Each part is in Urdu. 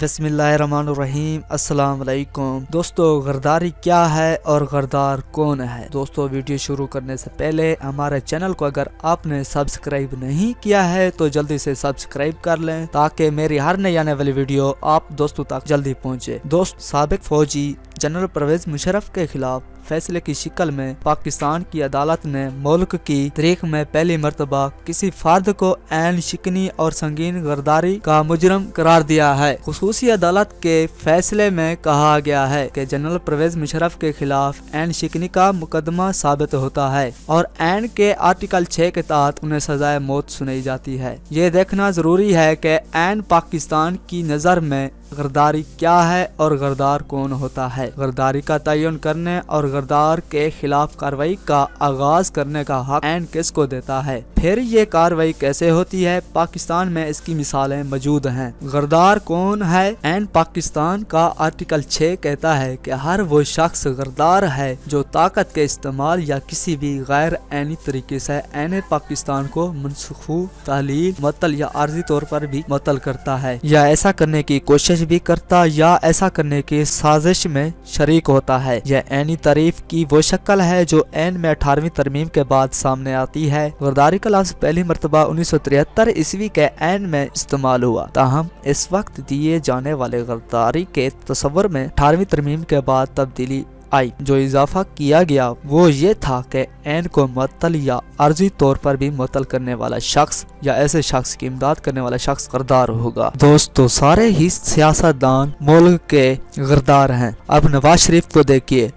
بسم اللہ الرحمن الرحیم۔ السلام علیکم دوستو، غداری کیا ہے اور غدار کون ہے؟ دوستو، ویڈیو شروع کرنے سے پہلے ہمارے چینل کو اگر آپ نے سبسکرائب نہیں کیا ہے تو جلدی سے سبسکرائب کر لیں تاکہ میری ہر نئی آنے والی ویڈیو آپ دوستوں تک جلدی پہنچے۔ دوست، سابق فوجی جنرل پرویز مشرف کے خلاف فیصلے کی شکل میں پاکستان کی عدالت نے ملک کی تاریخ میں پہلی مرتبہ کسی فرد کو عین شکنی اور سنگین غداری کا مجرم قرار دیا ہے۔ خصوصی عدالت کے فیصلے میں کہا گیا ہے کہ جنرل پرویز مشرف کے خلاف عین شکنی کا مقدمہ ثابت ہوتا ہے اور عین کے آرٹیکل 6 کے تحت انہیں سزائے موت سنائی جاتی ہے۔ یہ دیکھنا ضروری ہے کہ عین پاکستان کی نظر میں غداری کیا ہے اور غدار کون ہوتا ہے۔ غداری کا تعین کرنے اور غدار کے خلاف کارروائی کا آغاز کرنے کا حق عین کس کو دیتا ہے؟ پھر یہ کارروائی کیسے ہوتی ہے؟ پاکستان میں اس کی مثالیں موجود ہیں۔ غدار کون ہے؟ عین پاکستان کا آرٹیکل 6 کہتا ہے کہ ہر وہ شخص غدار ہے جو طاقت کے استعمال یا کسی بھی غیر عینی طریقے سے عین پاکستان کو منسوخ، تحلیل، معطل یا عارضی طور پر بھی معطل کرتا ہے، یا ایسا کرنے کی کوشش بھی کرتا یا ایسا کرنے کی سازش میں شریک ہوتا ہے۔ یہ عینی تعریف کی وہ شکل ہے جو عین میں 18ویں ترمیم کے بعد سامنے آتی ہے۔ غداری کا لفظ پہلی مرتبہ 1973 عیسوی کے عین میں استعمال ہوا، تاہم اس وقت دیے جانے والے غداری کے تصور میں 18ویں ترمیم کے بعد تبدیلی آئی۔ جو اضافہ کیا گیا وہ یہ تھا کہ عین کو معطل یا عارضی طور پر بھی معطل کرنے والا شخص یا ایسے شخص کی امداد کرنے والا شخص غدار ہوگا۔ دوستو، سارے ہی سیاستدان ملک کے غدار ہیں۔ اب نواز شریف کو دیکھیے،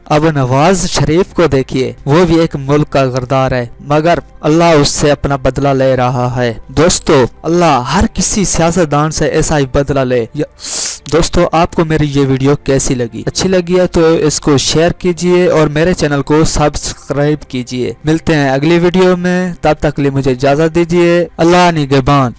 کو دیکھیے، وہ بھی ایک ملک کا غدار ہے، مگر اللہ اس سے اپنا بدلہ لے رہا ہے۔ دوستو، اللہ ہر کسی سیاستدان سے ایسا ہی بدلہ لے۔ دوستو، آپ کو میری یہ ویڈیو کیسی لگی؟ اچھی لگی ہے تو اس کو شیئر کیجئے اور میرے چینل کو سبسکرائب کیجئے۔ ملتے ہیں اگلی ویڈیو میں، تب تک کے لیے مجھے اجازت دیجئے۔ اللہ نگہبان۔